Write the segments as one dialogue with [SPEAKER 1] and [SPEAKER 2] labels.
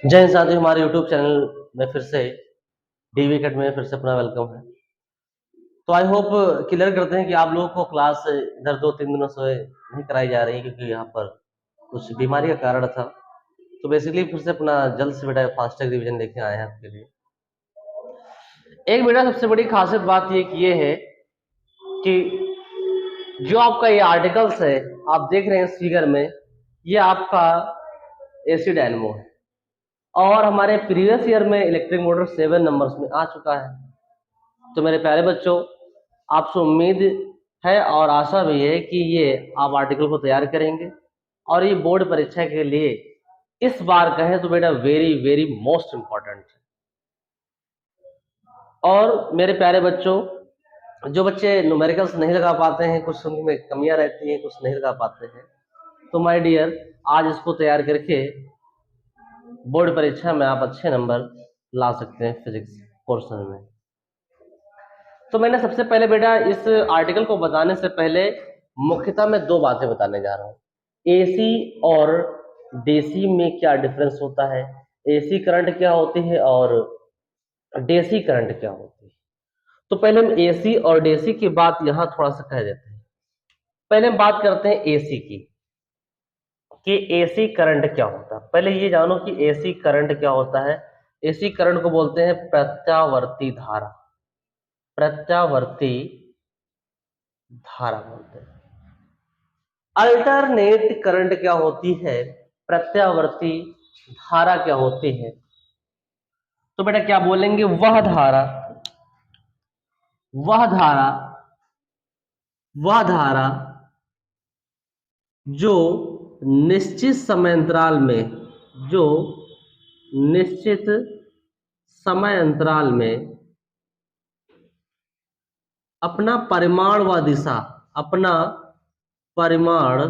[SPEAKER 1] जय हिंद साथियों, हमारे यूट्यूब चैनल में फिर से डीवी अकेडमी में फिर से अपना वेलकम है। तो आई होप क्लियर करते हैं कि आप लोगों को क्लास इधर 2-3 दिनों से नहीं कराई जा रही क्योंकि यहाँ पर कुछ बीमारी का कारण था। तो बेसिकली फिर से अपना जल्द से बेटा फास्टैग रिवीजन लेके आए हैं आपके लिए। एक बेटा सबसे बड़ी खासियत बात ये है कि जो आपका ये आर्टिकल्स है, आप देख रहे हैं इस फिगर में, ये आपका एसी डायनमो है और हमारे प्रीवियस ईयर में इलेक्ट्रिक मोटर 7 नंबर्स में आ चुका है। तो मेरे प्यारे बच्चों, आपसे उम्मीद है और आशा भी है कि ये आप आर्टिकल को तैयार करेंगे और ये बोर्ड परीक्षा के लिए इस बार कहें तो बेटा वेरी वेरी मोस्ट इम्पॉर्टेंट है। और मेरे प्यारे बच्चों, जो बच्चे न्यूमेरिकल्स नहीं लगा पाते हैं, कुछ उनमें कमियां रहती हैं, कुछ नहीं लगा पाते हैं, तो माय डियर आज इसको तैयार करके बोर्ड परीक्षा में आप अच्छे नंबर ला सकते हैं फिजिक्स पोर्शन में। तो मैंने सबसे पहले बेटा इस आर्टिकल को बताने से पहले मुख्यतः मैं दो बातें बताने जा रहा हूँ। एसी और डीसी में क्या डिफरेंस होता है, एसी करंट क्या होती है और डीसी करंट क्या होती है। तो पहले हम एसी और डीसी की बात यहाँ थोड़ा सा कह देते हैं। पहले हम बात करते हैं एसी की कि एसी करंट क्या होता है। पहले ये जानो कि एसी करंट क्या होता है। एसी करंट को बोलते हैं प्रत्यावर्ती धारा, प्रत्यावर्ती धारा बोलते हैं। अल्टरनेट करंट क्या होती है, प्रत्यावर्ती धारा क्या होती है। तो बेटा क्या बोलेंगे, वह धारा, वह धारा, वह धारा जो निश्चित समय अंतराल में, जो निश्चित समय अंतराल में अपना परिमाण व दिशा, अपना परिमाण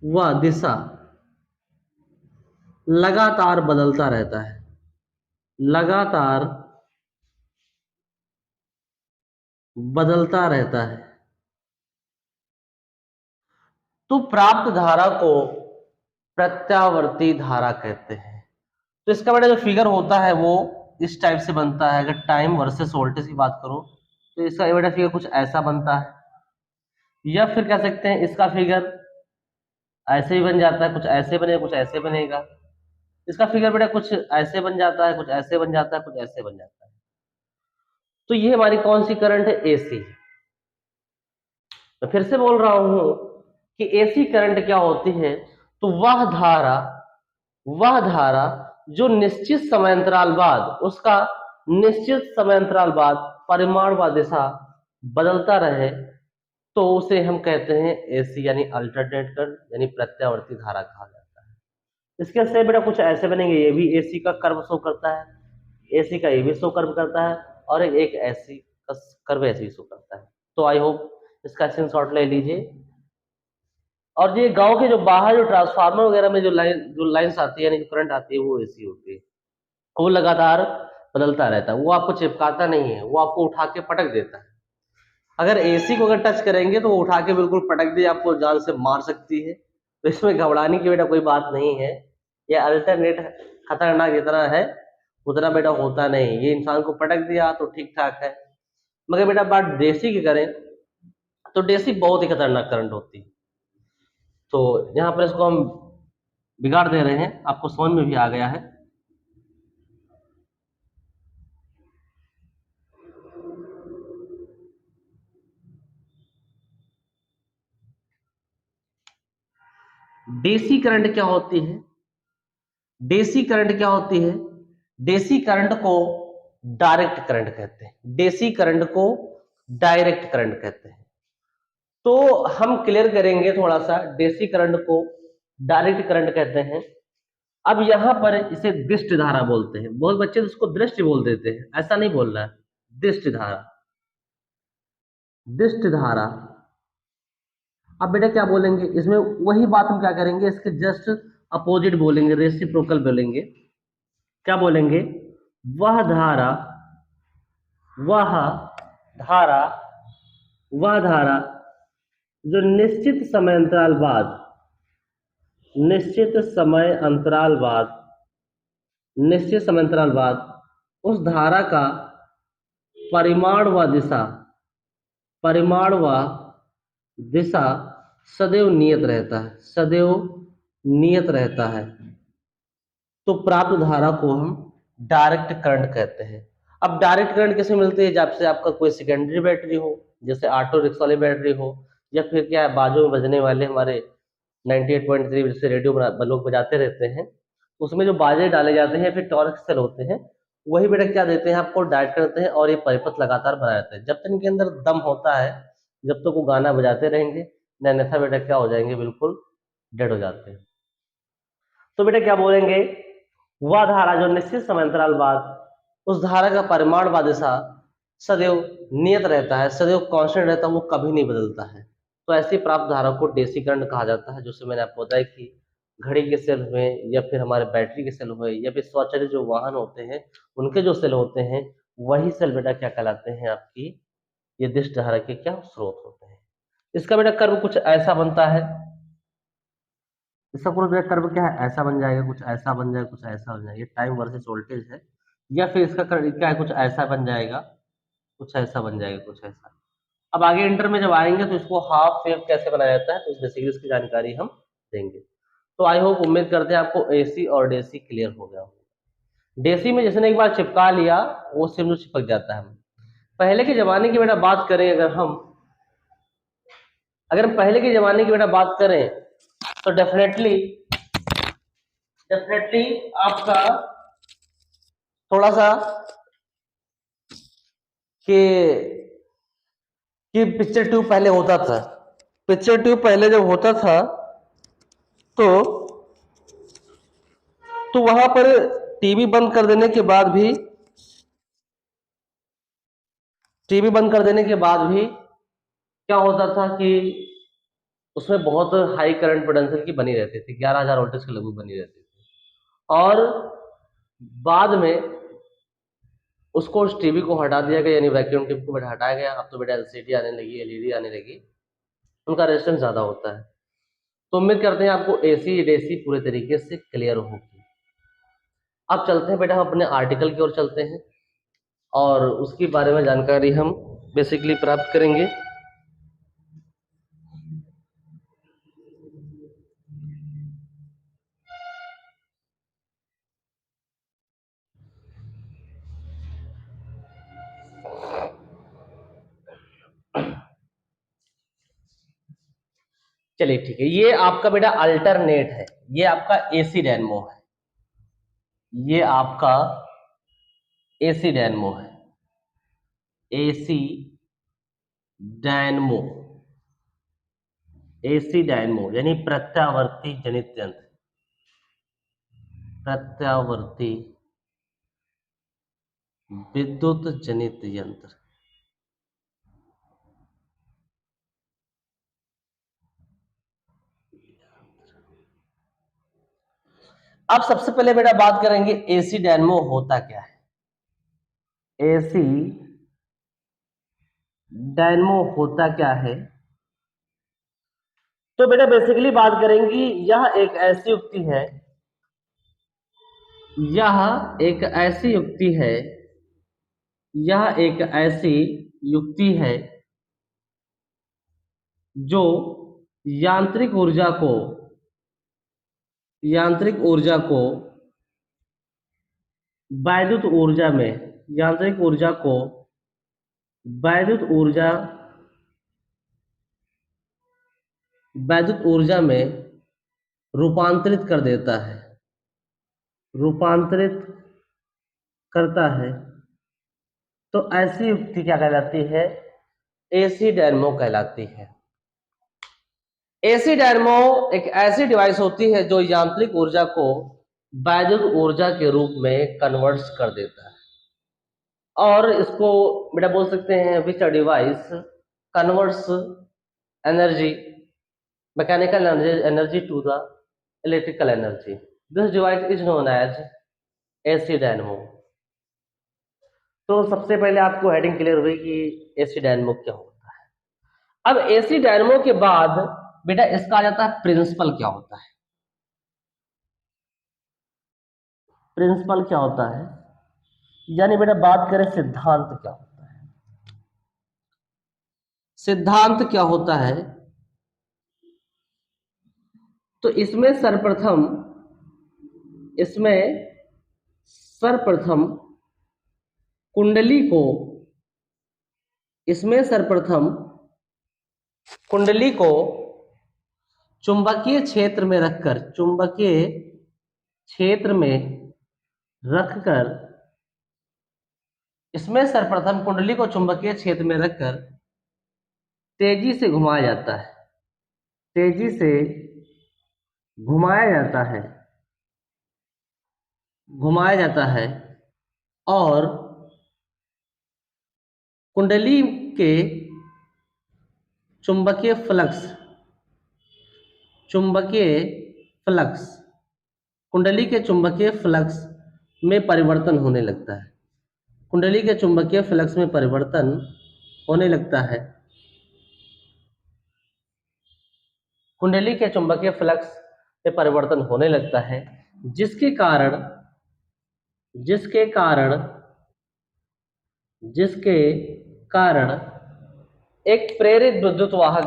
[SPEAKER 1] व दिशा लगातार बदलता रहता है, लगातार बदलता रहता है, तो प्राप्त धारा को प्रत्यावर्ती धारा कहते हैं। तो इसका बेटा जो फिगर होता है वो इस टाइप से बनता है। अगर टाइम वर्सेस वोल्टेज की बात करूं तो इसका बेटा फिगर कुछ ऐसा बनता है, या फिर कह सकते हैं इसका फिगर ऐसे ही बन जाता है, कुछ ऐसे बनेगा, कुछ ऐसे बनेगा। इसका फिगर बेटा कुछ ऐसे बन जाता है, कुछ ऐसे बन जाता है, कुछ ऐसे बन जाता है। तो ये हमारी कौन सी करंट है, एसी। तो फिर से बोल रहा हूं कि एसी करंट क्या होती है, तो वह धारा, वह धारा जो निश्चित समय अंतराल बाद, उसका निश्चित समय अंतराल बाद परिमाण व दिशा बदलता रहे, तो उसे हम कहते हैं एसी यानी अल्टरनेट करंट यानी प्रत्यावर्ती धारा कहा जाता है। इसके से बेटा कुछ ऐसे बनेंगे, ये भी एसी का कर्व शो करता है, एसी का ये भी शो कर्व करता है, और एक एसी का कर्व ऐसे ही शो करता है। तो आई होप इसका स्क्रीनशॉट ले लीजिए। और ये गांव के जो बाहर जो ट्रांसफार्मर वगैरह में जो लाइन्स आती है यानी जो करंट आती है वो एसी होती है, वो लगातार बदलता रहता है, वो आपको चिपकाता नहीं है, वो आपको उठा के पटक देता है। अगर एसी को अगर टच करेंगे तो वो उठा के बिल्कुल पटक दे, आपको जान से मार सकती है। तो इसमें घबराने की बेटा कोई बात नहीं है। ये अल्टरनेट खतरनाक जितना है उतना बेटा होता नहीं, ये इंसान को पटक दिया तो ठीक ठाक है। मगर बेटा बात देसी की करें तो देसी बहुत ही खतरनाक करंट होती है। तो यहाँ पर इसको हम बिगाड़ दे रहे हैं, आपको समझ में भी आ गया है। डीसी करंट क्या होती है, डीसी करंट क्या होती है, डीसी करंट को डायरेक्ट करंट कहते हैं, डीसी करंट को डायरेक्ट करंट कहते हैं। तो हम क्लियर करेंगे थोड़ा सा, डीसी करंट को डायरेक्ट करंट कहते हैं। अब यहां पर इसे दृष्टि धारा बोलते हैं, बहुत बच्चे तो इसको दृष्टि बोल देते हैं, ऐसा नहीं बोलना है, दृष्टि धारा, दृष्टि धारा। अब बेटा क्या बोलेंगे इसमें, वही बात हम क्या करेंगे, इसके जस्ट अपोजिट बोलेंगे, रेसिप्रोकल बोलेंगे। क्या बोलेंगे, वह धारा, वह धारा, वह धारा जो निश्चित समय अंतराल बाद, निश्चित समय अंतराल बाद निश्चित समांतराल बाद उस धारा का परिमाण व दिशा, परिमाण व दिशा सदैव नियत रहता है, सदैव नियत रहता है। तो प्राप्त धारा को हम डायरेक्ट करंट कहते हैं। अब डायरेक्ट करंट कैसे मिलती है? जब से आपका कोई सेकेंडरी बैटरी हो, जैसे ऑटो रिक्शा वाली बैटरी हो, या फिर क्या है बाजू में बजने वाले हमारे 98.3 जैसे रेडियो लोग बजाते रहते हैं, उसमें जो बाजे डाले जाते हैं फिर टॉर्क सेल होते हैं, वही बेटा क्या देते हैं आपको, डायरेक्ट करते हैं और ये परिपथ लगातार बना रहता है। जब तक इनके अंदर दम होता है, जब तक वो गाना बजाते रहेंगे, अन्यथा बेटा क्या हो जाएंगे, बिल्कुल डेड हो जाते हैं। तो बेटा क्या बोलेंगे, वह धारा जो निश्चित समांतराल बाद उस धारा का परिमाण व दिशा सदैव नियत रहता है, सदैव कांस्टेंट रहता है, वो कभी नहीं बदलता है। तो ऐसी प्राप्त धारा को डीसी करंट कहा जाता है। जैसे मैंने आपको बताया कि घड़ी के सेल हुए या फिर हमारे बैटरी के सेल हुए या फिर स्वचालित जो वाहन होते हैं उनके जो सेल होते हैं, वही सेल बेटा क्या कहलाते हैं, आपकी ये दिश धारा के क्या स्रोत होते हैं। इसका बेटा कर्व कुछ ऐसा बनता है, इसका पूरा बेटा कर्व क्या है, ऐसा बन जाएगा, कुछ ऐसा बन जाएगा, कुछ ऐसा बन जाएगा। ये टाइम वर्सेस वोल्टेज है। या फिर इसका कर्व क्या है, कुछ ऐसा बन जाएगा, कुछ ऐसा बन जाएगा, कुछ ऐसा। अब आगे इंटर में जब आएंगे तो इसको हाफ वेव कैसे बनाया जाता है, तो बेसिकली इसकी जानकारी हम देंगे। तो आई होप, उम्मीद करते हैं आपको एसी और डीसी क्लियर हो गया होगा। डीसी में जिसने एक बार चिपका लिया वो सिम जो चिपक जाता है। पहले के जमाने की बेटा बात करें, अगर हम पहले के जमाने की बेटा बात करें तो डेफिनेटली डेफिनेटली आपका थोड़ा सा कि पिक्चर ट्यूब पहले होता था। पिक्चर ट्यूब पहले जब होता था तो वहां पर टीवी बंद कर देने के बाद भी क्या होता था कि उसमें बहुत हाई करंट पोटेंशियल की बनी रहती थी, 11,000 वोल्टेज के लगभग बनी रहती थी। और बाद में उसको उस टीवी को हटा दिया गया, यानी वैक्यूम ट्यूब को बेटा हटाया गया। अब तो बेटा एलसीडी आने लगी, एलईडी आने लगी, उनका रेजिस्टेंस ज्यादा होता है। तो उम्मीद करते हैं आपको एसी डीसी पूरे तरीके से क्लियर होगी। अब चलते हैं बेटा, हम अपने आर्टिकल की ओर चलते हैं और उसके बारे में जानकारी हम बेसिकली प्राप्त करेंगे। चलिए ठीक है, ये आपका बेटा अल्टरनेट है, ये आपका एसी डायनेमो है, ये आपका एसी डायनेमो है, एसी डायनेमो, एसी डायनेमो यानी प्रत्यावर्ती जनित यंत्र, प्रत्यावर्ती विद्युत जनित यंत्र। अब सबसे पहले बेटा बात करेंगे एसी डायनेमो होता क्या है। एसी डायनेमो होता क्या है, तो बेटा बेसिकली बात करेंगे, यह एक ऐसी युक्ति है, यह एक ऐसी युक्ति है, यह एक ऐसी युक्ति है जो यांत्रिक ऊर्जा को वैद्युत ऊर्जा में, यांत्रिक ऊर्जा को वैद्युत ऊर्जा में रूपांतरित कर देता है, रूपांतरित करता है। तो ऐसी युक्ति क्या कहलाती है, एसी डायनेमो कहलाती है। एसी डायनेमो एक ऐसी डिवाइस होती है जो यांत्रिक ऊर्जा को वैद्युत ऊर्जा के रूप में कन्वर्ट्स कर देता है। और इसको बेटा बोल सकते हैं which device converts energy, mechanical energy to the electrical energy. This device is known as AC dynamo. तो सबसे पहले आपको हेडिंग क्लियर हुई कि एसी डायनेमो क्या होता है। अब एसी डायनेमो के बाद बेटा इसका आ जाता है प्रिंसिपल क्या होता है। प्रिंसिपल क्या होता है, यानी बेटा बात करें सिद्धांत क्या होता है। सिद्धांत क्या होता है, तो इसमें सर्वप्रथम कुंडली को इसमें सर्वप्रथम कुंडली को चुंबकीय क्षेत्र में रखकर इसमें सर्वप्रथम कुंडली को चुंबकीय क्षेत्र में रखकर तेजी से घुमाया जाता है, तेजी से घुमाया जाता है घुमाया जाता है और कुंडली के चुंबकीय फ्लक्स कुंडली के चुंबकीय फ्लक्स में परिवर्तन होने लगता है। कुंडली के चुंबकीय फ्लक्स में परिवर्तन होने लगता है। कुंडली के चुंबकीय फ्लक्स में परिवर्तन होने लगता है, जिसके कारण एक प्रेरित विद्युत वाहक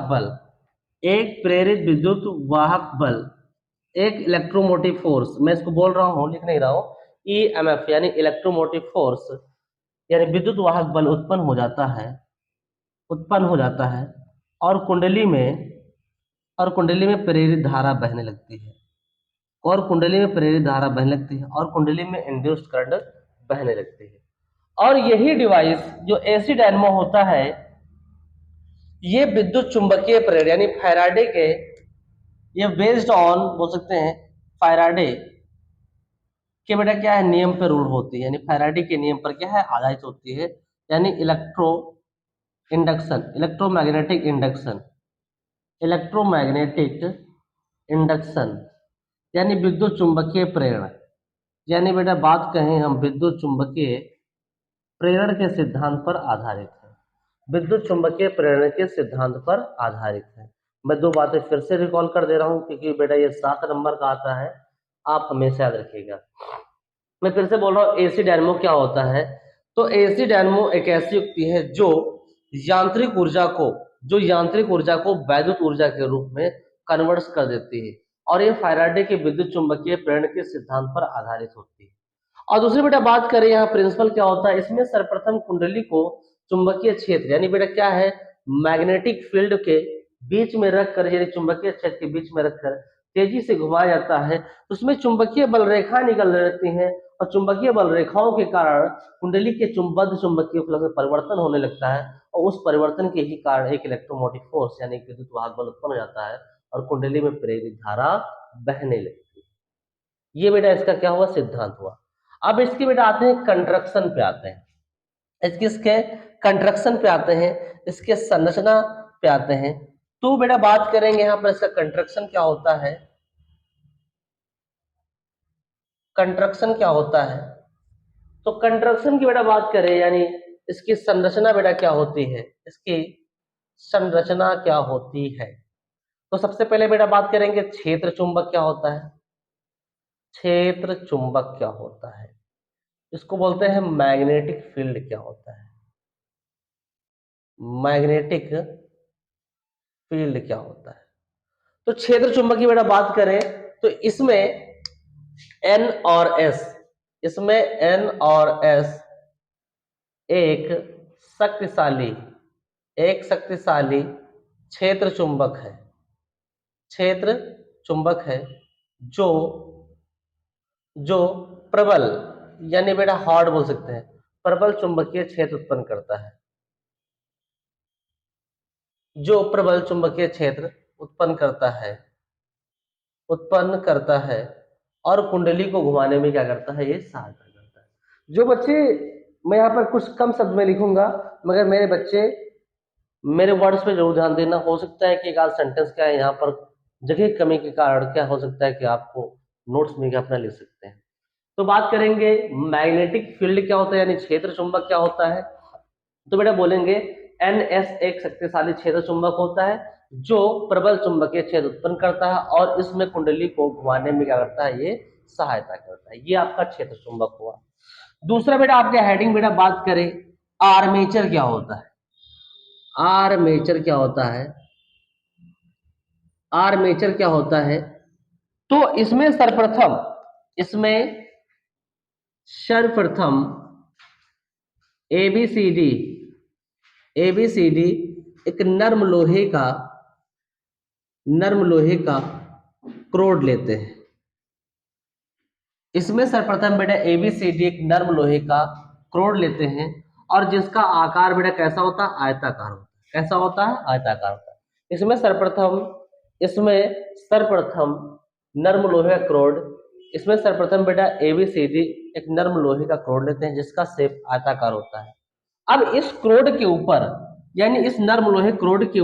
[SPEAKER 1] बल, एक इलेक्ट्रोमोटिव फोर्स, मैं इसको बोल रहा हूं, लिख नहीं रहा हूं, ईएमएफ यानी इलेक्ट्रोमोटिव फोर्स यानी विद्युत वाहक बल उत्पन्न हो जाता है और कुंडली में प्रेरित धारा बहने लगती है और कुंडली में इंड्यूस्ड करंट बहने लगती है। और यही डिवाइस जो एसी डायनेमो होता है, ये विद्युत चुंबकीय प्रेरण यानी फैराडे के, ये बेस्ड ऑन बोल सकते हैं फैराडे के बेटा क्या है, नियम पर रूल होती है, यानी फैराडे के नियम पर क्या है, आधारित होती है, यानी इलेक्ट्रोमैग्नेटिक इंडक्शन यानी विद्युत चुंबकीय प्रेरण, यानी बेटा बात कहें हम विद्युत चुंबकीय प्रेरण के सिद्धांत पर आधारित है, विद्युत चुंबकीय प्रेरण के सिद्धांत पर आधारित है। मैं दो बातें फिर से रिकॉल कर दे रहा हूं क्योंकि बेटा ये 7 नंबर का आता है, आप हमेशा याद रखिएगा। मैं फिर से बोल रहा हूं, एसी डायनेमो क्या होता है, तो एसी डायनेमो एक ऐसी युक्ति है जो यांत्रिक ऊर्जा को वैद्युत ऊर्जा के रूप में कन्वर्ट कर देती है, और ये फैराडे के विद्युत चुंबकीय प्रेरण के सिद्धांत पर आधारित होती है। और दूसरी बेटा बात करें यहाँ प्रिंसिपल क्या होता है, इसमें सर्वप्रथम कुंडली को चुंबकीय क्षेत्र यानी बेटा क्या है, मैग्नेटिक फील्ड के बीच में रखकर, यानी चुंबकीय क्षेत्र के बीच में रखकर तेजी से घुमाया जाता है, उसमें चुंबकीय बल रेखा निकल रहती है और चुंबकीय बल रेखाओं के कारण कुंडली के चुंबकीय फ्लक्स में परिवर्तन होने लगता है और उस परिवर्तन के ही कारण एक इलेक्ट्रोमोटिव फोर्स यानी विद्युत वाहक बल उत्पन्न हो जाता है और कुंडली में प्रेरित धारा बहने लगती है। ये बेटा इसका क्या हुआ, सिद्धांत हुआ। अब इसके बेटा आते हैं कंस्ट्रक्शन पे आते हैं, इसके कंस्ट्रक्शन पे आते हैं, इसके संरचना पे आते हैं। तो बेटा बात करेंगे यहाँ पर इसका कंस्ट्रक्शन क्या होता है, तो कंस्ट्रक्शन की बेटा बात करें यानी इसकी संरचना बेटा क्या होती है, इसकी संरचना क्या होती है, तो सबसे पहले बेटा बात करेंगे क्षेत्र चुंबक क्या होता है, क्षेत्र चुंबक क्या होता है, इसको बोलते हैं मैग्नेटिक फील्ड क्या होता है, मैग्नेटिक फील्ड क्या होता है। तो क्षेत्र चुंबक की बेटा बात करें तो इसमें N और S एक शक्तिशाली क्षेत्र चुंबक है जो प्रबल यानी बेटा हार्ड बोल सकते हैं, प्रबल चुंबकीय क्षेत्र उत्पन्न करता है, जो प्रबल चुंबकीय क्षेत्र उत्पन्न करता है और कुंडली को घुमाने में क्या करता है, ये सहायता करता है। जो बच्चे, मैं यहाँ पर कुछ कम शब्द में लिखूंगा मगर मेरे बच्चे मेरे वर्ड्स पे जरूर ध्यान देना, हो सकता है कि एक आध सेंटेंस क्या है यहाँ पर जगह की कमी के कारण क्या हो सकता है कि आपको नोट्स में अपना लिख सकते हैं। तो बात करेंगे मैग्नेटिक फील्ड क्या होता है यानी क्षेत्र चुंबक क्या होता है, तो बेटा बोलेंगे NS एक शक्तिशाली क्षेत्र चुंबक होता है जो प्रबल चुंबकीय क्षेत्र उत्पन्न करता है और इसमें कुंडली को घुमाने में क्या करता है, ये सहायता करता है। ये आपका क्षेत्र चुंबक हुआ। दूसरा बेटा आपके हेडिंग बेटा बात करें आर्मेचर क्या होता है। आर्मेचर क्या होता है? आर्मेचर क्या होता है? तो सर्वप्रथम एबीसीडी एक नर्म लोहे का क्रोड लेते हैं। इसमें सर्वप्रथम बेटा एबीसीडी एक नर्म लोहे का क्रोड लेते हैं और जिसका आकार बेटा कैसा होता है? आयताकार होता है। कैसा होता है? आयताकार होता है। इसमें सर्वप्रथम नर्म लोहे का क्रोड, इसमें सर्वप्रथम बेटा एबीसीडी एक नर्म लोहे का क्रोड लेते हैं जिसका शेप आयताकार होता है। अब इस क्रोड के ऊपर यानी इस नर्म लोहे क्रोड के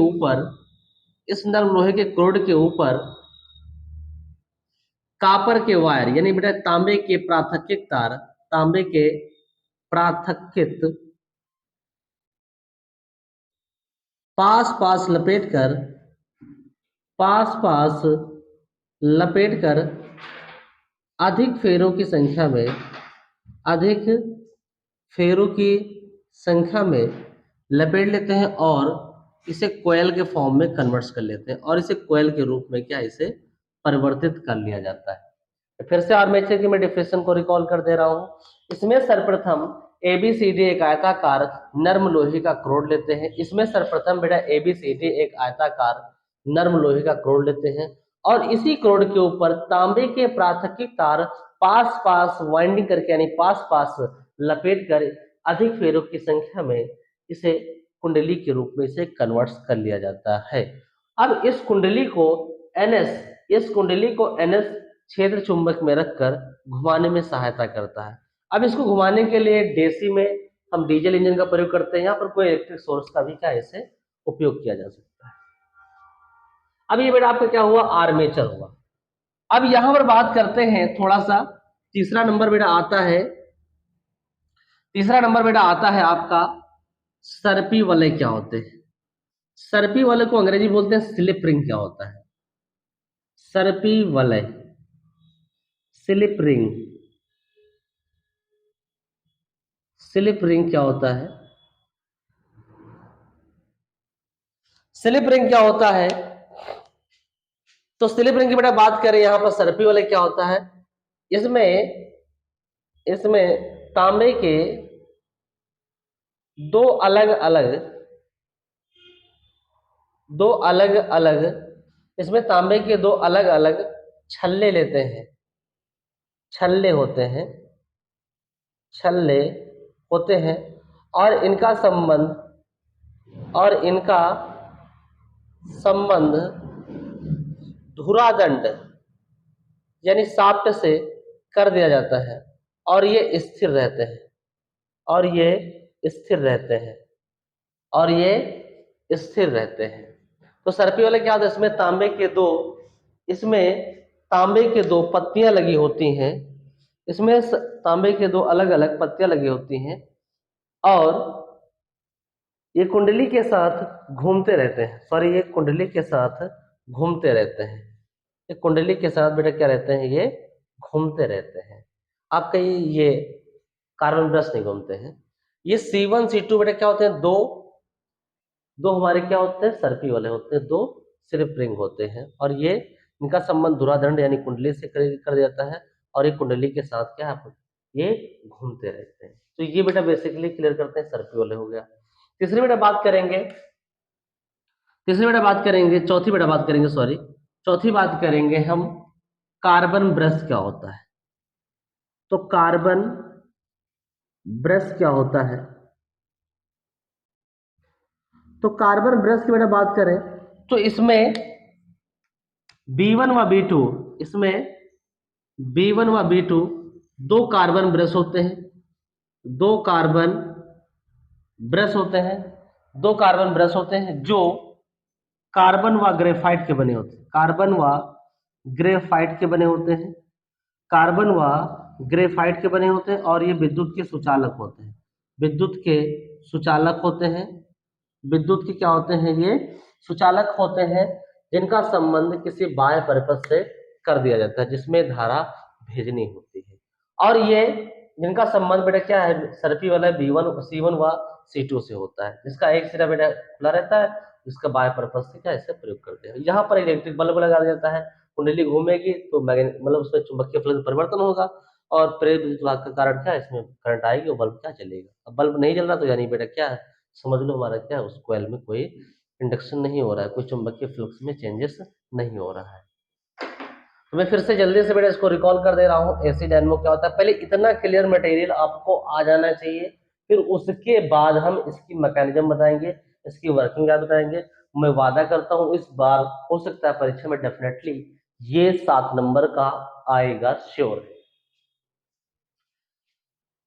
[SPEAKER 1] ऊपर कापर के वायर यानी बेटा तांबे के पृथकित पास लपेटकर अधिक फेरों की संख्या में लपेट लेते हैं और इसे कोयल के फॉर्म में कन्वर्ट कर लेते हैं और इसे कोयल के रूप में इसे परिवर्तित कर लिया जाता है। फिर से आर्मेचर की मैं डेफिनेशन को रिकॉल कर दे रहा हूं। इसमें सर्वप्रथम एबीसीडी एक आयताकार नर्म लोहे का क्रोड लेते हैं। इसमें सर्वप्रथम बेटा एबीसीडी एक आयताकार नर्म लोहे का क्रोड लेते हैं और इसी क्रोड के ऊपर तांबे के प्राथमिक तार पास वाइंडिंग करके यानी पास लपेट कर अधिक फेरों की संख्या में इसे कुंडली के रूप में इसे कन्वर्ट कर लिया जाता है। अब इस कुंडली को एनएस क्षेत्र चुंबक में रखकर घुमाने में सहायता करता है। अब इसको घुमाने के लिए डीसी में हम डीजल इंजन का प्रयोग करते हैं। यहाँ पर कोई इलेक्ट्रिक सोर्स का भी इसे उपयोग किया जा सकता है। अब ये बेटा आपका क्या हुआ? आर्मेचर हुआ। अब यहां पर बात करते हैं थोड़ा सा, तीसरा नंबर बेटा आता है आपका सर्पी वलय क्या होते हैं। सर्पी वलय को अंग्रेजी बोलते हैं स्लिप रिंग क्या होता है? सर्पी वलय स्लिप रिंग क्या होता है? स्लिप रिंग क्या होता है? तो स्लिप रिंग की बेटा बात करें यहां पर सर्पी वलय क्या होता है? इसमें तांबे के दो अलग अलग छल्ले लेते हैं। छल्ले होते हैं और इनका संबंध धुरादंड यानी शाफ्ट से कर दिया जाता है और ये स्थिर रहते हैं। तो सर्पी वाले क्या होता है? इसमें तांबे के दो पत्तियां लगी होती हैं। इसमें तांबे के दो अलग अलग पत्तियां लगी होती हैं और ये कुंडली के साथ घूमते रहते हैं। ये कुंडली के साथ बेटा क्या रहते हैं? ये घूमते रहते हैं। आपका ये कार्बन ब्रश नहीं घूमते हैं। ये C1 C2 बेटा क्या होते हैं? दो हमारे क्या होते हैं? सर्पी वाले होते हैं, दो स्लिप रिंग होते हैं और ये इनका संबंध धुरादंड यानी कुंडली से कर दिया जाता है और ये कुंडली के साथ ये घूमते रहते हैं। तो ये बेटा बेसिकली क्लियर करते हैं, सर्पी वाले हो गया। तीसरी बेटा बात करेंगे हम कार्बन ब्रश क्या होता है। तो कार्बन ब्रश क्या होता है? तो कार्बन ब्रश की बेटा बात करें तो इसमें B1 व B2 दो कार्बन ब्रश होते हैं। दो कार्बन ब्रश होते हैं जो कार्बन व ग्रेफाइट के बने होते हैं। कार्बन व ग्रेफाइट के बने होते हैं और ये विद्युत के सुचालक होते हैं। विद्युत के क्या होते हैं? ये सुचालक होते हैं जिनका संबंध किसी बाह्य परिपथ से कर दिया जाता है जिसमें धारा भेजनी होती है। और ये जिनका संबंध बेटा क्या है, सर्पी वाला B1 C1 व C2 से होता है, जिसका एक सिरा बेटा खुला रहता है, जिसका बाय पर्पज से क्या इसे प्रयोग करते हैं। यहाँ पर इलेक्ट्रिक बल्ब लगा दिया जाता है, कुंडली घूमेगी तो मतलब उसमें चुंबकीय फ्लक्स परिवर्तन होगा और प्रेरित विद्युत वाहक का कारण क्या है, इसमें करंट आएगी और बल्ब क्या चलेगा। अब बल्ब नहीं जल रहा तो यानी बेटा क्या है, समझ लो हमारा क्या है, उस कॉइल में कोई इंडक्शन नहीं हो रहा है, कोई चुंबकीय फ्लक्स में चेंजेस नहीं हो रहा है। तो मैं फिर से जल्दी से बेटा इसको रिकॉल कर दे रहा हूँ, एसी डायनेमो क्या होता है। पहले इतना क्लियर मटेरियल आपको आ जाना चाहिए, फिर उसके बाद हम इसकी मैकेनिज्म बताएंगे, इसकी वर्किंग याद बताएंगे। मैं वादा करता हूँ इस बार हो सकता है परीक्षा में डेफिनेटली ये 7 नंबर का आएगा, श्योर है।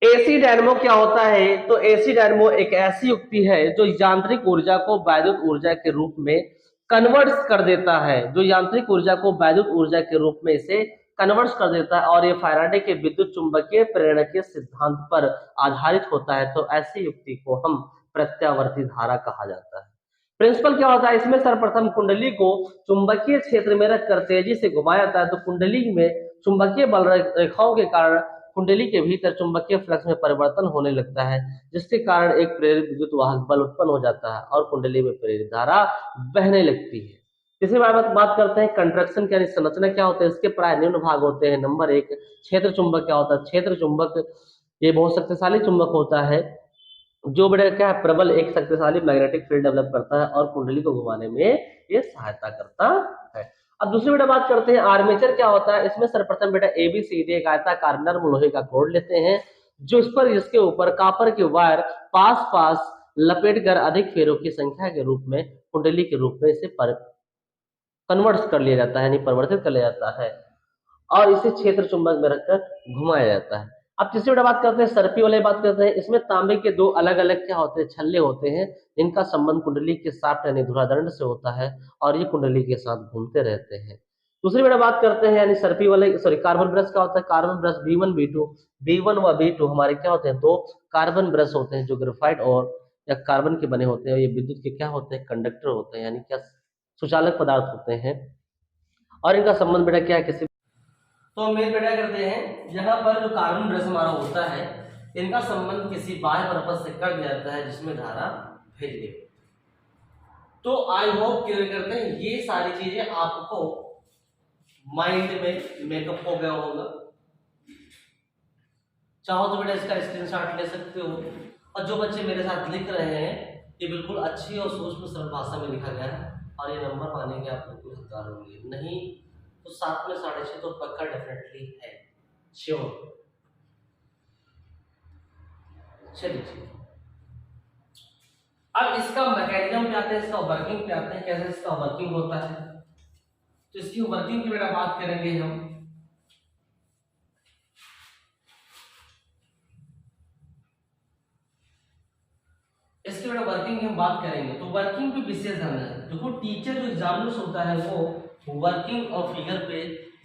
[SPEAKER 1] एसी डायनेमो क्या होता है, तो एसी डायनेमो एक ऐसी युक्ति है जो यांत्रिक ऊर्जा को वैद्युत ऊर्जा के रूप में कन्वर्ट्स कर देता है, जो यांत्रिक ऊर्जा को वैद्युत ऊर्जा के रूप में इसे कन्वर्ट्स कर देता है, और ये फैराडे के विद्युत चुंबकीय प्रेरण के सिद्धांत पर आधारित होता है। तो ऐसी युक्ति को हम प्रत्यावर्ती धारा कहा जाता है। प्रिंसिपल क्या होता है, इसमें सर्वप्रथम कुंडली को चुंबकीय क्षेत्र में रखकर तेजी से घुमाया जाता है, तो कुंडली में चुंबकीय बल रेखाओं के कारण कुंडली के भीतर चुंबकीय फ्लक्स में परिवर्तन होने लगता है, जिसके कारण एक प्रेरित विद्युत वाहक बल उत्पन्न हो जाता है और कुंडली में प्रेरित धारा बहने लगती है। इसी बात करते हैं कंट्रक्शन यानी संरचना क्या होता है। इसके प्राय निम्न भाग होते हैं। नंबर 1, क्षेत्र चुंबक क्या होता है। क्षेत्र चुंबक ये बहुत शक्तिशाली चुंबक होता है, जो बड़े क्या है, प्रबल एक शक्तिशाली मैग्नेटिक फील्ड डेवलप करता है और कुंडली को घुमाने में ये सहायता करता है। अब दूसरी बेटा बात करते हैं आर्मेचर क्या होता है। इसमें सर्वप्रथम बेटा ABCD एक आयताकार नर्म लोहे का कोड लेते हैं, जो इस पर जिसके ऊपर कापर के वायर पास पास लपेट कर अधिक फेरों की संख्या के रूप में कुंडली के रूप में इसे कन्वर्ट कर लिया जाता है, यानी परिवर्तित कर लिया जाता है और इसे क्षेत्र चुंबक में रखकर घुमाया जाता है। अब तीसरी बेटा बात करते हैं सर्पी वाले, बात करते हैं। इसमें तांबे के 2 अलग अलग क्या होते हैं, छल्ले होते हैं, जिनका संबंध कुंडली के शाफ्ट यानी धुरादंड से होता है और ये कुंडली के साथ घूमते रहते हैं। दूसरी बेटा बात करते हैं यानी सर्पी वाले कार्बन ब्रश क्या होता है। कार्बन ब्रश B1 व B2 हमारे क्या होते हैं, 2 कार्बन ब्रश होते हैं जो ग्रेफाइट और या कार्बन के बने होते हैं। ये विद्युत के क्या होते हैं, कंडक्टर होते हैं, यानी क्या सुचालक पदार्थ होते हैं और इनका संबंध बेटा क्या है, किसी तो हम मेल बेटा करते हैं। यहाँ पर जो कार्बन ब्रश हमारा होता है, इनका संबंध किसी बाह्य पर्पज से कर दिया जाता है जिसमें धारा भेज दी। तो आई होप क्लियर करते हैं, ये सारी चीजें आपको माइंड में मेकअप हो गया होगा। चाहो तो बेटा इसका स्क्रीनशॉट ले सकते हो, और जो बच्चे मेरे साथ लिख रहे हैं ये बिल्कुल अच्छी और सूक्ष्म सरल भाषा में लिखा गया है और ये नंबर पाने के आपको कोई हकदार होंगे नहीं, तो 7 में 6.5 तो पक्का डेफिनेटली है, श्योर। चलिए अब इसका मैकेनिज्म पे आते हैं, इसका वर्किंग पे आते हैं, कैसे इसका वर्किंग होता है। तो इसकी वर्किंग की बेटा बात करेंगे हम। इसके बेटा वर्किंग की हम बात करेंगे, तो वर्किंग पे विशेष ध्यान है। देखो टीचर जो एग्जामिनर्स होता है वो वर्किंग और फिगर पे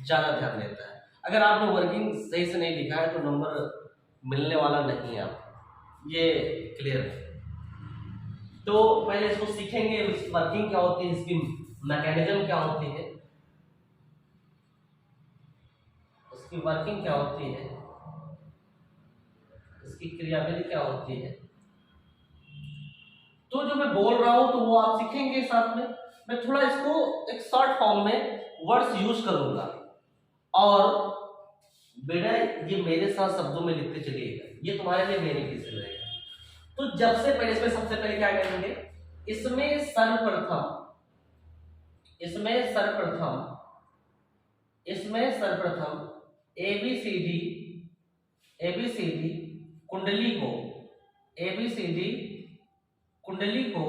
[SPEAKER 1] ज्यादा ध्यान देता है। अगर आपने वर्किंग सही से नहीं लिखा है तो नंबर मिलने वाला नहीं है आपको, ये क्लियर है। तो पहले इसको सीखेंगे, वर्किंग क्या होती है, इसकी मैकेनिज्म क्या होती है, इसकी वर्किंग क्या होती है, इसकी क्रियाविधि क्या होती है। तो जो मैं बोल रहा हूं तो वो आप सीखेंगे साथ में। मैं थोड़ा इसको एक शॉर्ट फॉर्म में वर्ड्स यूज करूंगा और बेटा ये मेरे साथ शब्दों में लिखते चलिएगा, ये तुम्हारे लिए बेनिफिशियल रहेगा। तो जब से पहले इसमें सबसे पहले क्या करेंगे, इसमें सर्वप्रथम एबीसीडी कुंडली को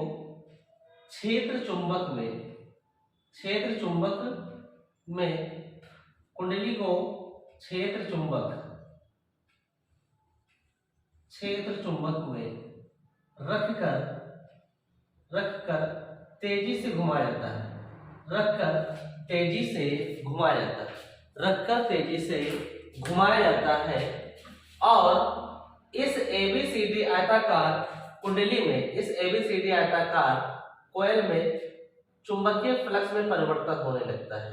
[SPEAKER 1] क्षेत्र चुंबक में रखकर तेजी से घुमाया जाता है, और इस एबीसीडी आयताकार कुंडली में, इस एबीसीडी आयताकार कोयल में चुंबकीय फ्लक्स में परिवर्तन होने लगता है।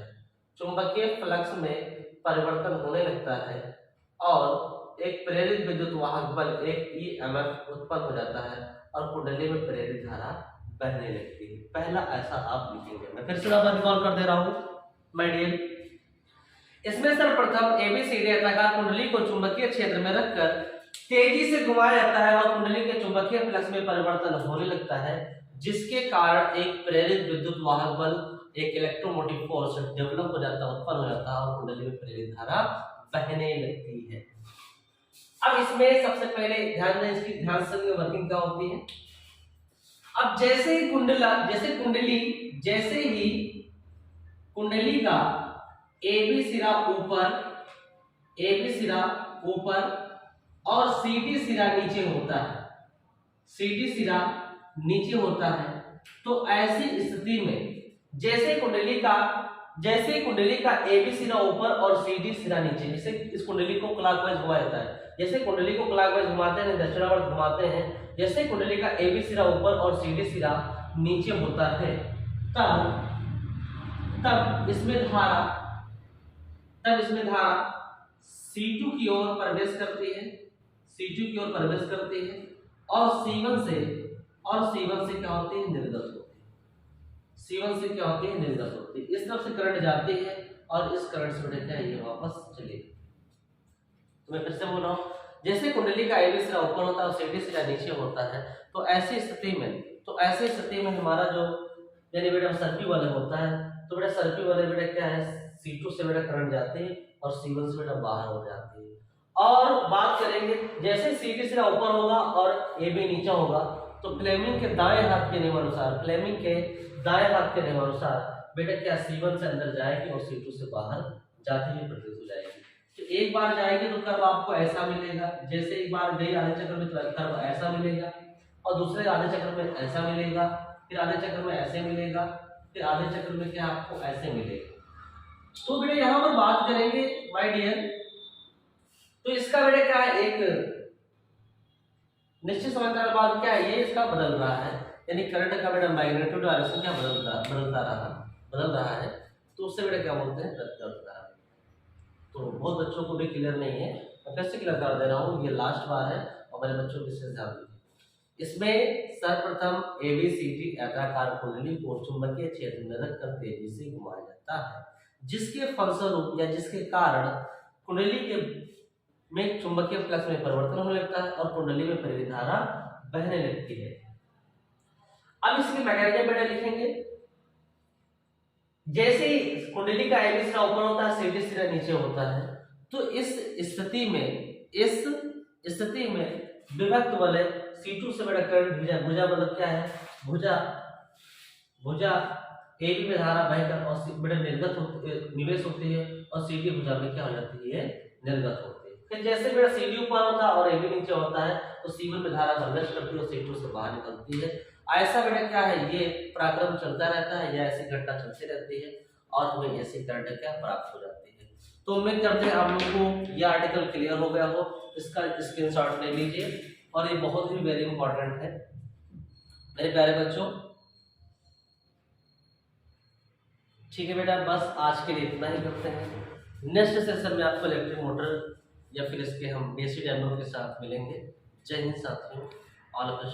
[SPEAKER 1] चुंबकीय फ्लक्स में परिवर्तन होने लगता है और एक प्रेरित विद्युत वाहक बल एक ईएमएफ उत्पन्न हो जाता है और कुंडली में प्रेरित धारा बहने लगती है। पहला ऐसा आप लिखेंगे। मैं फिर से रिकॉल कर दे रहा हूं माय डियर। इसमें सर्वप्रथम एबीसीडी आयताकार कुंडली को चुंबकीय क्षेत्र में रखकर तेजी से घुमाया जाता है और कुंडली के चुंबकीय फ्लक्स में परिवर्तन होने लगता है, जिसके कारण एक प्रेरित विद्युत वाहक बल एक इलेक्ट्रोमोटिव फोर्स डेवलप हो जाता है, उत्पन्न हो जाता है और कुंडली में प्रेरित धारा बहने लगती है। अब इसमें सबसे पहले ध्यान दें, इसकी ध्यान से वर्किंग क्या होती है। अब जैसे ही कुंडली का एबी सिरा ऊपर और सीडी सिरा नीचे होता है, तो ऐसी स्थिति में जैसे कुंडली का एबी सिरा ऊपर और सीडी सिरा नीचे, जैसे इस कुंडली को क्लॉकवाइज घुमाया जाता है, जैसे कुंडली को क्लॉकवाइज घुमाते हैं, दक्षिणावर्त घुमाते हैं, जैसे कुंडली का एबी सिरा ऊपर और सीडी सिरा नीचे होता है, तब इसमें धारा C2 की ओर प्रवेश करती है और C1 से क्या होती है, निर्गत होती है। इस तरफ से करंट जाती है और इस करंट से क्या है, ये वापस चलेगी। तो मैं फिर से बोल रहा हूं, जैसे कुंडली का एबी सिरा ऊपर होता है और सीडी सिरा नीचे होता है, तो ऐसी स्थिति में हमारा जो यानी बेटा सर्किट वाले होता है, तो बेटा सर्किट वाले बेटा क्या है, C2 से बेटा करंट जाते हैं और C1 से बेटा बाहर हो जाती है। और बात करेंगे जैसे सीडी सिरा ऊपर होगा और AB नीचे होगा, तो फ्लेमिंग के दाएं हाथ के नियम अनुसार बेटा क्या C1 से अंदर जाएगी और C2 से बाहर जाती हुई प्रतीत हो जाएगी। तो एक बार जाएगी तो कर्व आपको ऐसा मिलेगा, जैसे एक बार गई आधे चक्र में तो कर्व ऐसा मिलेगा, और दूसरे आधे चक्र में ऐसा मिलेगा, फिर आधे चक्र में ऐसे मिलेगा, फिर आधे चक्र में क्या आपको ऐसे मिलेगा। तो बेटा यहां पर बात करेंगे माय डियर, तो इसका बेटा क्या है, एक निश्चित समांतराल बाद क्या है, ये इसका बदल रहा है, यानी करंट का बेटा मैग्नीट्यूड डायरेक्शन क्या बदल रहा है, तो उससे बेटा क्या बोलते हैं, प्रत्यावर्तन। तो बहुत बच्चों को भी क्लियर नहीं है, मैं फिर से क्लियर कर दे रहा हूँ, ये लास्ट बार है और मेरे बच्चों को इससे ध्यान दीजिए। इसमें सर्वप्रथम एबीसीडी आयताकार कुंडली को चुंबकीय क्षेत्र में रखकर तेजी से घुमाया जाता है, जिसके फलस्वरूप या जिसके कारण कुंडली के में चुंबकीय फ्लक्स में परिवर्तन होने लगता है और कुंडली में प्रेरित धारा बहने लगती है। अब इसके मैकेनिज्म बेटा लिखेंगे, जैसे ही कुंडली का एबी सिरा ऊपर होता है, सीडी सिरा नीचे होता है, तो इस स्थिति में विभक्त वाले C2 से बेटा करंट भुजा मतलब क्या है, भुजा AB में धारा बहकर और बेटा निवेश होती है और CD भुजा में क्या हो जाती है, निर्गत होती है। फिर जैसे बेटा CD ऊपर होता है और AB नीचे होता है, तो C1 में धारा प्रवेश करती है और C2 से बाहर निकलती है। ऐसा बेटा क्या है, ये पराक्रम चलता रहता है या ऐसी घटना चलती रहती है और हमें ऐसी करंट क्या प्राप्त हो जाती है। तो उम्मीद करते हैं आप लोगों को यह आर्टिकल क्लियर हो गया हो, इसका स्क्रीनशॉट ले लीजिए और ये बहुत ही वेरी इंपॉर्टेंट है मेरे प्यारे बच्चों। ठीक है बेटा, बस आज के लिए इतना ही करते हैं। नेक्स्ट सेशन में आपको इलेक्ट्रिक मोटर या फिर इसके हम बेसिक डेमो के साथ मिलेंगे। जय हिंद साथियों, ऑल ऑफ अस।